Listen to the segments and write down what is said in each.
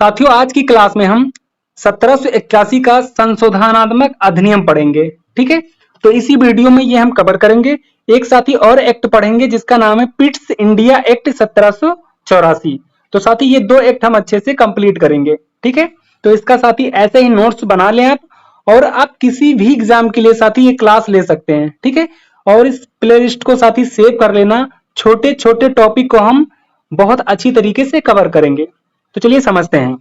साथियों, आज की क्लास में हम 1781 का संशोधनात्मक अधिनियम पढ़ेंगे। ठीक है, तो इसी वीडियो में ये हम कवर करेंगे। एक साथी और एक्ट पढ़ेंगे जिसका नाम है पिट्स इंडिया एक्ट 1784। तो साथी ये दो एक्ट हम अच्छे से कंप्लीट करेंगे। ठीक है, तो इसका साथी ऐसे ही नोट्स बना लें आप, और आप किसी भी एग्जाम के लिए साथी ये क्लास ले सकते हैं। ठीक है, और इस प्लेलिस्ट को साथी सेव कर लेना। छोटे छोटे टॉपिक को हम बहुत अच्छी तरीके से कवर करेंगे। तो चलिए समझते हैं।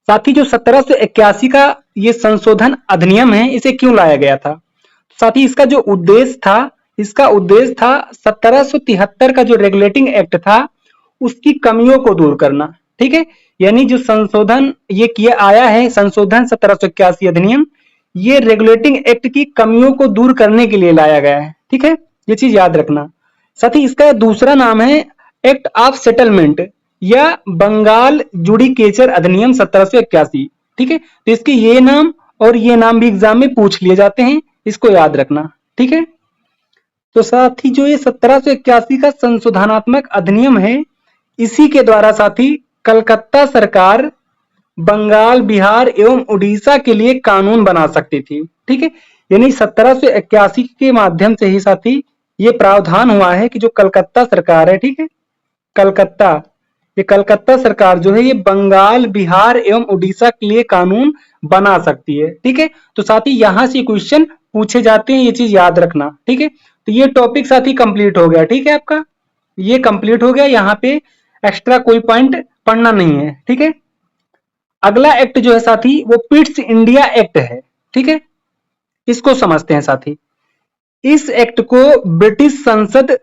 साथ ही जो 1781 का ये संशोधन अधिनियम है, इसे क्यों लाया गया था? साथ ही इसका जो उद्देश्य था 1773 का जो रेगुलेटिंग एक्ट था उसकी कमियों को दूर करना। ठीक है, यानी जो संशोधन ये किया आया है, संशोधन 1781 अधिनियम, ये रेगुलेटिंग एक्ट की कमियों को दूर करने के लिए लाया गया है। ठीक है, ये चीज याद रखना। साथ ही इसका दूसरा नाम है एक्ट ऑफ सेटलमेंट या बंगाल जुडिकेचर अधिनियम 1781। ठीक है, तो इसके ये नाम और ये नाम भी एग्जाम में पूछ लिए जाते हैं, इसको याद रखना। ठीक है, तो साथ ही जो ये 1781 का संशोधनात्मक अधिनियम है, इसी के द्वारा साथी कलकत्ता सरकार बंगाल, बिहार एवं उड़ीसा के लिए कानून बना सकती थी। ठीक है, यानी 1781 के माध्यम से ही साथी ये प्रावधान हुआ है कि जो कलकत्ता सरकार है, ठीक है, कलकत्ता सरकार जो है ये बंगाल, बिहार एवं उड़ीसा के लिए कानून बना सकती है। ठीक है, तो साथी यहां से क्वेश्चन पूछे जाते हैं, ये चीज याद रखना। ठीक है, तो ये टॉपिक साथी कंप्लीट हो गया। ठीक है, आपका ये कंप्लीट हो गया, यहाँ पे एक्स्ट्रा कोई पॉइंट पढ़ना नहीं है। ठीक है, अगला एक्ट जो है साथी वो पिट्स इंडिया एक्ट है। ठीक है, इसको समझते हैं साथी। इस एक्ट को ब्रिटिश संसद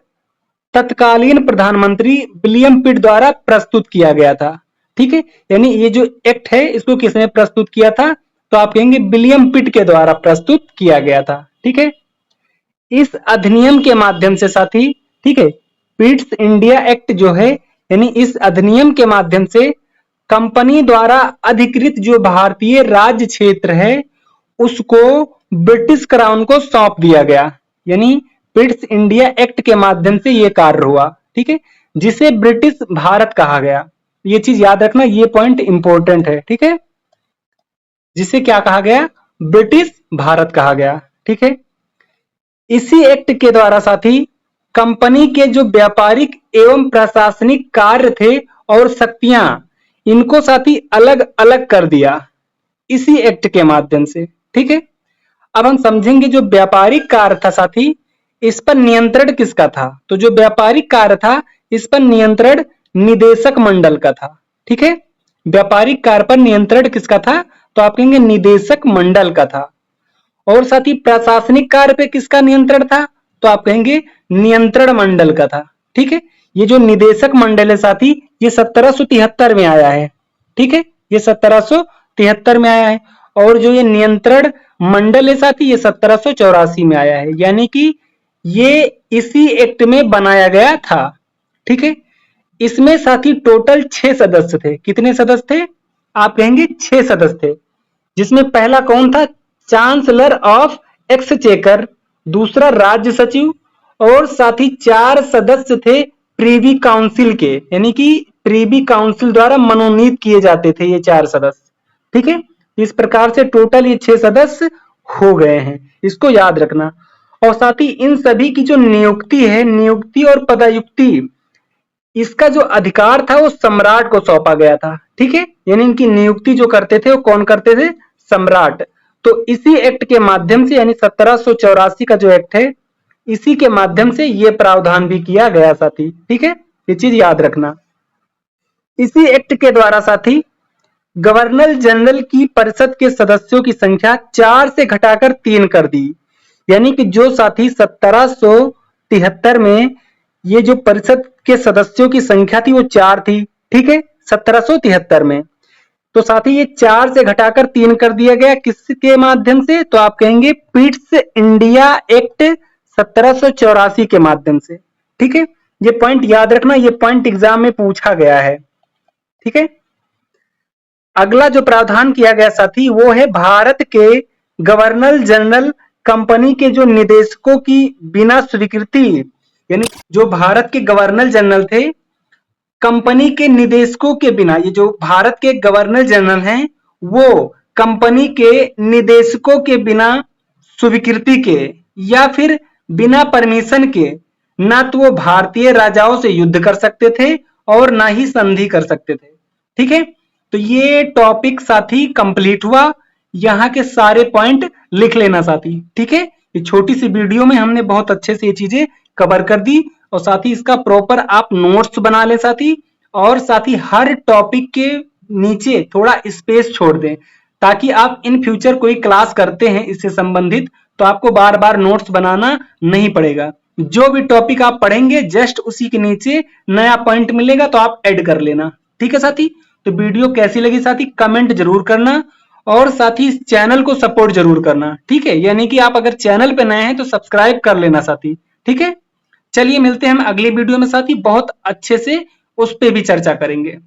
तत्कालीन प्रधानमंत्री विलियम पिट द्वारा प्रस्तुत किया गया था। ठीक है, यानी ये जो एक्ट है इसको किसने प्रस्तुत किया था? तो आप कहेंगे विलियम पिट के द्वारा प्रस्तुत किया गया था। ठीक है, इस अधिनियम के माध्यम से साथी, ठीक है, पिट्स इंडिया एक्ट जो है, यानी इस अधिनियम के माध्यम से कंपनी द्वारा अधिकृत जो भारतीय राज्य क्षेत्र है उसको ब्रिटिश क्राउन को सौंप दिया गया। यानी पिट्स इंडिया एक्ट के माध्यम से यह कार्य हुआ। ठीक है, जिसे ब्रिटिश भारत कहा गया। ये चीज याद रखना, ये पॉइंट इंपॉर्टेंट है। ठीक है, जिसे क्या कहा गया? ब्रिटिश भारत कहा गया। ठीक है, इसी एक्ट के द्वारा साथी कंपनी के जो व्यापारिक एवं प्रशासनिक कार्य थे और शक्तियां, इनको साथी अलग अलग कर दिया इसी एक्ट के माध्यम से। ठीक है, अब हम समझेंगे जो व्यापारिक कार्य था साथी, इस पर नियंत्रण किसका था? तो जो व्यापारिक कार्य था इस पर नियंत्रण निदेशक मंडल का था। ठीक है, व्यापारिक कार्य पर नियंत्रण किसका था? तो आप कहेंगे निदेशक मंडल का था। और साथ ही प्रशासनिक कार्य पे किसका नियंत्रण था? तो आप कहेंगे नियंत्रण मंडल का था। ठीक है, ये जो निदेशक मंडल है साथी ये 1773 में आया है। ठीक है, ये 1773 में आया है। और जो ये नियंत्रण मंडल है साथी ये 1784 में आया है, यानी कि ये इसी एक्ट में बनाया गया था। ठीक है, इसमें साथी टोटल 6 सदस्य थे। कितने सदस्य थे? आप कहेंगे 6 सदस्य थे, जिसमें पहला कौन था? चांसलर ऑफ एक्सचेकर, दूसरा राज्य सचिव, और साथ ही 4 सदस्य थे प्रीवी काउंसिल के, यानी कि प्रीवी काउंसिल द्वारा मनोनीत किए जाते थे ये 4 सदस्य। ठीक है, इस प्रकार से टोटल ये 6 सदस्य हो गए हैं, इसको याद रखना। और साथ ही इन सभी की जो नियुक्ति है, नियुक्ति और पदायुक्ति, इसका जो अधिकार था वो सम्राट को सौंपा गया था। ठीक है, यानी इनकी नियुक्ति जो करते थे वो कौन करते थे? सम्राट। तो इसी एक्ट के माध्यम से, यानी 1784 का जो एक्ट है, इसी के माध्यम से ये प्रावधान भी किया गया साथी। ठीक है, ये चीज याद रखना। इसी एक्ट के द्वारा साथी गवर्नर जनरल की परिषद के सदस्यों की संख्या 4 से घटाकर 3 कर दी। यानी कि जो साथी 1773 में ये जो परिषद के सदस्यों की संख्या थी वो 4 थी। ठीक है, 1773 में, तो साथी ये 4 से घटाकर 3 कर दिया गया। किसके माध्यम से? तो आप कहेंगे पिट्स इंडिया एक्ट 1784 के माध्यम से। ठीक है, ये पॉइंट याद रखना, ये पॉइंट एग्जाम में पूछा गया है। ठीक है, अगला जो प्रावधान किया गया साथी वो है भारत के गवर्नर जनरल कंपनी के जो निदेशकों की बिना स्वीकृति, यानी जो भारत के गवर्नर जनरल थे कंपनी के निदेशकों के बिना, ये जो भारत के गवर्नर जनरल हैं वो कंपनी के निदेशकों के बिना स्वीकृति के या फिर बिना परमिशन के ना तो वो भारतीय राजाओं से युद्ध कर सकते थे और ना ही संधि कर सकते थे। ठीक है, तो ये टॉपिक साथी कंप्लीट हुआ। यहाँ के सारे पॉइंट लिख लेना साथी। ठीक है, ये छोटी सी वीडियो में हमने बहुत अच्छे से ये चीजें कवर कर दी और साथ ही इसका प्रॉपर आप नोट्स बना ले साथी, और साथ ही हर टॉपिक के नीचे थोड़ा स्पेस छोड़ दें ताकि आप इन फ्यूचर कोई क्लास करते हैं इससे संबंधित तो आपको बार बार नोट्स बनाना नहीं पड़ेगा। जो भी टॉपिक आप पढ़ेंगे जस्ट उसी के नीचे नया पॉइंट मिलेगा तो आप ऐड कर लेना। ठीक है साथी, तो वीडियो कैसी लगी साथी कमेंट जरूर करना और साथ ही इस चैनल को सपोर्ट जरूर करना। ठीक है, यानी कि आप अगर चैनल पे नए हैं तो सब्सक्राइब कर लेना साथी। ठीक है, चलिए मिलते हैं हम अगली वीडियो में साथी, बहुत अच्छे से उस पे भी चर्चा करेंगे।